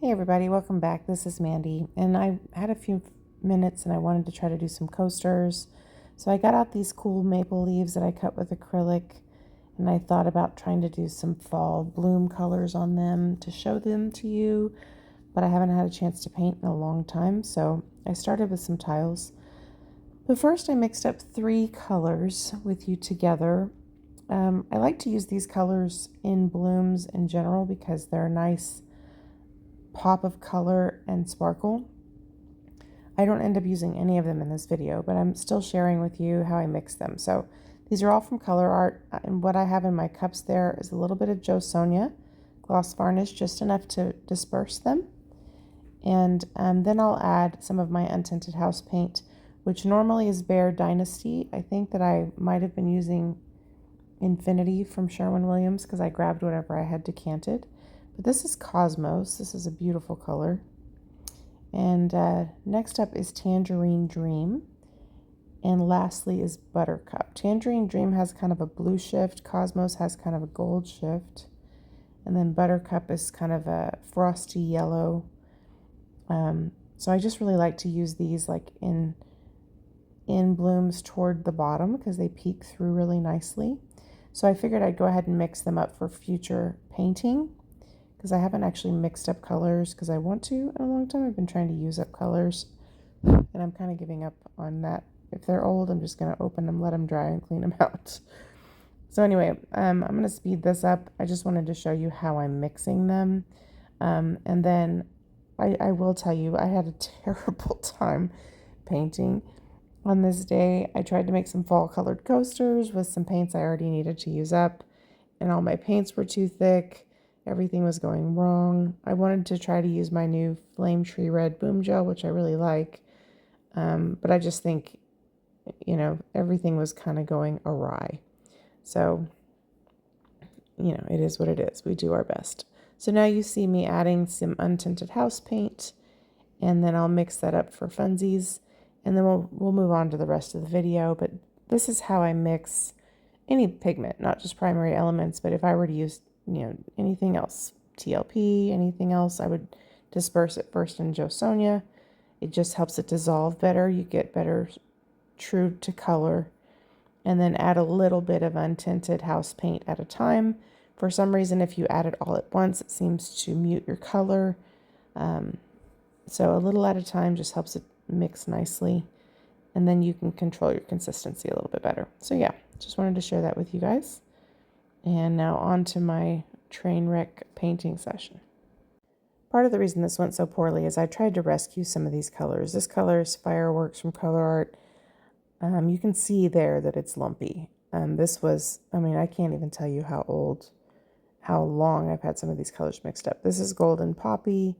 Hey everybody, welcome back. This is Mandy, and I had a few minutes and I wanted to try to do some coasters. So I got out these cool maple leaves that I cut with acrylic, and I thought about trying to do some fall bloom colors on them to show them to you, but I haven't had a chance to paint in a long time, so I started with some tiles. But first I mixed up 3 colors with you together. I like to use these colors in blooms in general because they're nice pop of color and sparkle. I don't end up using any of them in this video, but I'm still sharing with you how I mix them. So these are all from Color Art, and what I have in my cups there is a little bit of Jo Sonja gloss varnish, just enough to disperse them. And then I'll add some of my untinted house paint, which normally is Behr Dynasty. I think that I might have been using Infinity from Sherwin-Williams because I grabbed whatever I had decanted. But this is Cosmos. This is a beautiful color. And next up is Tangerine Dream. And lastly is Buttercup. Tangerine Dream has kind of a blue shift. Cosmos has kind of a gold shift. And then Buttercup is kind of a frosty yellow. So I just really like to use these like in blooms toward the bottom because they peek through really nicely. So I figured I'd go ahead and mix them up for future painting, because I haven't actually mixed up colors because I want to in a long time. I've been trying to use up colors, and I'm kind of giving up on that. If they're old, I'm just going to open them, let them dry, and clean them out. So anyway, I'm going to speed this up. I just wanted to show you how I'm mixing them. And then I will tell you, I had a terrible time painting on this day. I tried to make some fall colored coasters with some paints I already needed to use up, and all my paints were too thick. Everything was going wrong. I wanted to try to use my new Flame Tree Red Boom Gel, which I really like. But I just think, everything was kind of going awry. So, it is what it is. We do our best. So now you see me adding some untinted house paint, and then I'll mix that up for funsies, and then we'll move on to the rest of the video. But this is how I mix any pigment, not just primary elements, but if I were to use anything else, TLP, anything else, I would disperse it first in Jo Sonja. It just helps it dissolve better. You get better true to color. And then add a little bit of untinted house paint at a time. For some reason, if you add it all at once, it seems to mute your color. So a little at a time just helps it mix nicely. And then you can control your consistency a little bit better. So yeah, just wanted to share that with you guys. And now on to my train wreck painting session. Part of the reason this went so poorly is I tried to rescue some of these colors. This color is Fireworks from Color Art. You can see there that it's lumpy. This was, I can't even tell you how long I've had some of these colors mixed up. This is Golden Poppy.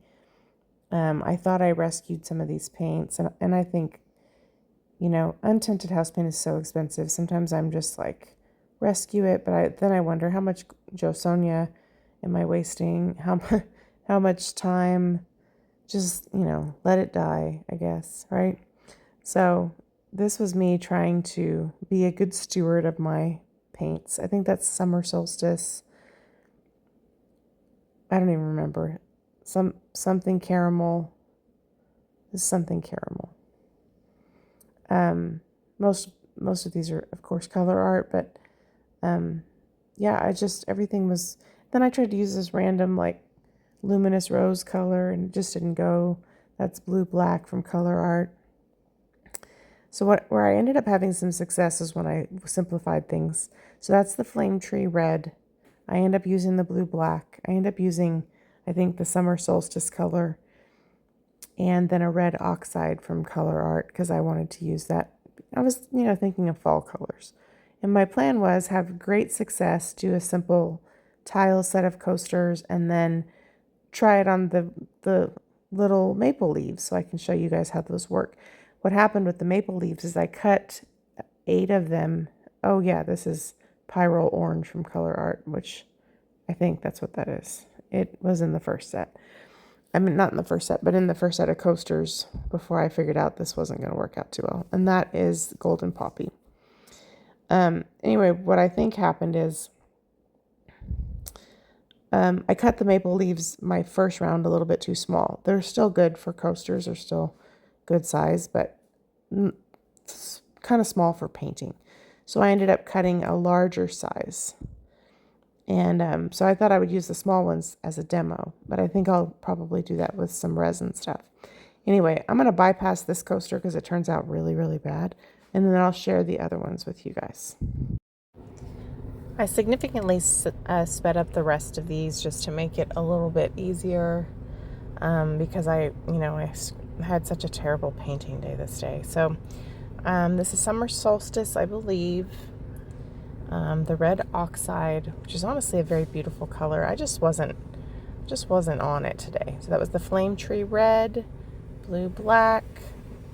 I thought I rescued some of these paints, and I think, untinted house paint is so expensive. Sometimes I'm just like, rescue it, but then I wonder how much Jo Sonja am I wasting? How much time? Just let it die, I guess, right? So this was me trying to be a good steward of my paints. I think that's Summer Solstice. I don't even remember. Something caramel. This is something caramel. Most of these are, of course, Color Art, but yeah, everything was, then I tried to use this random like luminous rose color and it just didn't go. That's Blue Black from Color Art. So where I ended up having some success is when I simplified things. So that's the Flame Tree Red. I end up using the Blue Black. I end up using, I think, the Summer Solstice color, and then a red oxide from Color Art because I wanted to use that. I was, thinking of fall colors. And my plan was have great success, do a simple tile set of coasters, and then try it on the little maple leaves so I can show you guys how those work. What happened with the maple leaves is I cut 8 of them. Oh yeah, this is Pyrrole Orange from Color Art, which I think that's what that is. It was in the first set. Not in the first set, but in the first set of coasters before I figured out this wasn't going to work out too well. And that is Golden Poppy. Anyway, what I think happened is I cut the maple leaves my first round a little bit too small. They're still good for coasters. They're still good size, but kind of small for painting. So I ended up cutting a larger size. And so I thought I would use the small ones as a demo, but I think I'll probably do that with some resin stuff. Anyway, I'm going to bypass this coaster because it turns out really, really bad. And then I'll share the other ones with you guys. I significantly sped up the rest of these just to make it a little bit easier because I had such a terrible painting day this day. So this is Summer Solstice, I believe. The red oxide, which is honestly a very beautiful color. I just wasn't on it today. So that was the Flame Tree Red, Blue Black,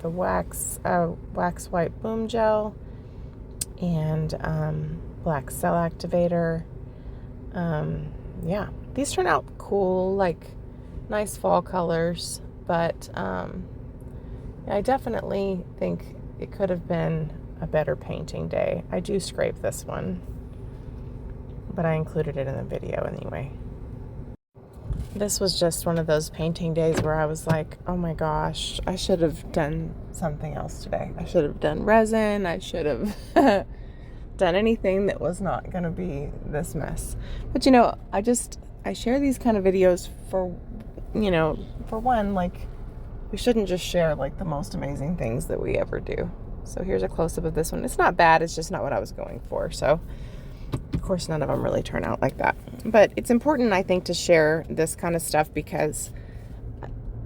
the wax white boom gel, and black cell activator. Yeah, these turn out cool, like nice fall colors, but I definitely think it could have been a better painting day. I do scrape this one, but I included it in the video anyway. This was just one of those painting days where I was like, oh my gosh, I should have done something else today. I should have done resin. I should have done anything that was not going to be this mess. But I share these kind of videos for one, like, we shouldn't just share like the most amazing things that we ever do. So here's a close-up of this one. It's not bad. It's just not what I was going for. So, of course, none of them really turn out like that. But it's important, I think, to share this kind of stuff because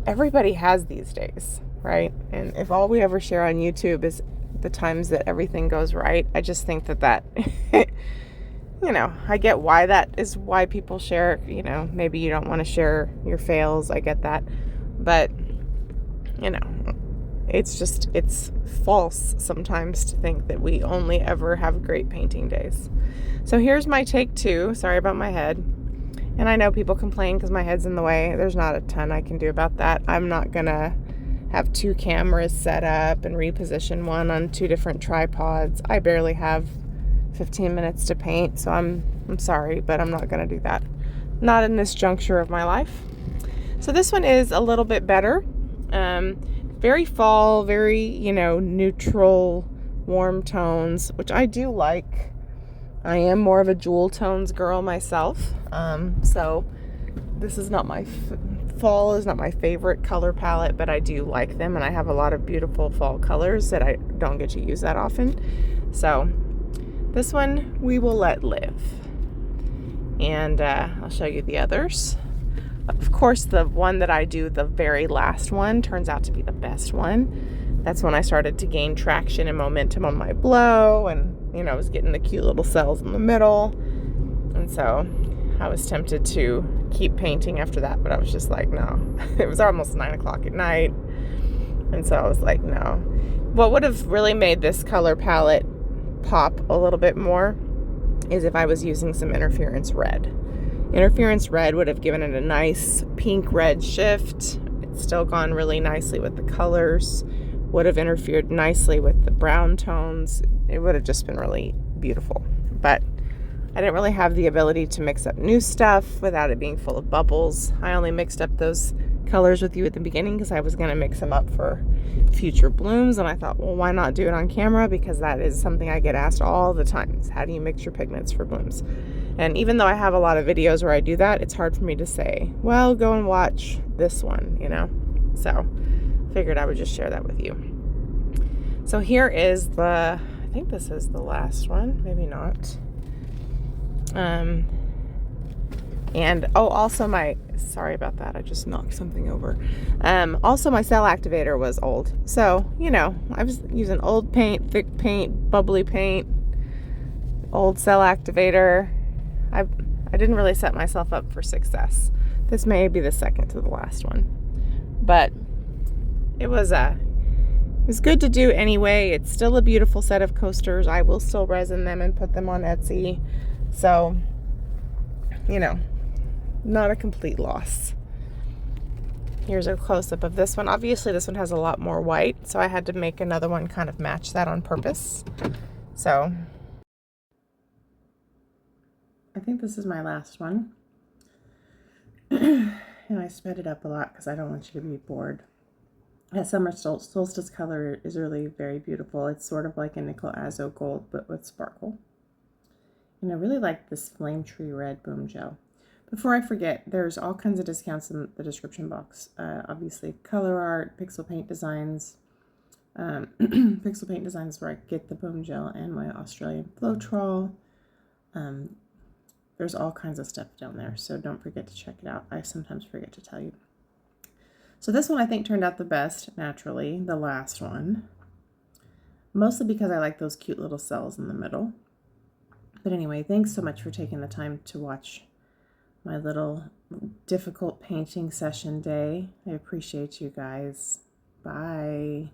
everybody has these days, right? And if all we ever share on YouTube is the times that everything goes right, I just think that I get why that is why people share. Maybe you don't want to share your fails. I get that. But, it's false sometimes to think that we only ever have great painting days. So here's my take 2. Sorry about my head. And I know people complain because my head's in the way. There's not a ton I can do about that. I'm not going to have 2 cameras set up and reposition one on 2 different tripods. I barely have 15 minutes to paint, so I'm sorry, but I'm not going to do that. Not in this juncture of my life. So this one is a little bit better. Very fall, very, neutral, warm tones, which I do like. I am more of a jewel tones girl myself. So this is not my fall is not my favorite color palette, but I do like them, and I have a lot of beautiful fall colors that I don't get to use that often. So this one we will let live. And I'll show you the others. Of course, the one that I do, the very last one, turns out to be the best one. That's when I started to gain traction and momentum on my blow, and I was getting the cute little cells in the middle. And so I was tempted to keep painting after that, but I was just like, no. It was almost 9 o'clock at night, and so I was like, no. What would have really made this color palette pop a little bit more is if I was using some Interference Red. Interference Red would have given it a nice pink red shift. It's still gone really nicely with the colors. Would have interfered nicely with the brown tones. It would have just been really beautiful. But I didn't really have the ability to mix up new stuff without it being full of bubbles. I only mixed up those colors with you at the beginning because I was going to mix them up for future blooms, and I thought, well, why not do it on camera, because that is something I get asked all the time, is how do you mix your pigments for blooms? And even though I have a lot of videos where I do that, it's hard for me to say, well, go and watch this one, so figured I would just share that with you. So here is I think this is the last one, maybe not. And also sorry about that, I just knocked something over. Also my cell activator was old. So, I was using old paint, thick paint, bubbly paint, old cell activator. I didn't really set myself up for success. This may be the second to the last one. But it was good to do anyway. It's still a beautiful set of coasters. I will still resin them and put them on Etsy. So, not a complete loss. Here's a close-up of this one. Obviously, this one has a lot more white, so I had to make another one kind of match that on purpose. So, I think this is my last one. And I sped it up a lot because I don't want you to be bored. That summer solstice color is really very beautiful. It's sort of like a nickel azo gold, but with sparkle. And I really like this Flame Tree Red Boom Gel. Before I forget, there's all kinds of discounts in the description box. Obviously, Color Art, Pixel Paint Designs. Pixel Paint Designs is where I get the Boom Gel and my Australian Floetrol. There's all kinds of stuff down there, so don't forget to check it out. I sometimes forget to tell you. So this one I think turned out the best, naturally, the last one. Mostly because I like those cute little cells in the middle. But anyway, thanks so much for taking the time to watch my little difficult painting session day. I appreciate you guys. Bye.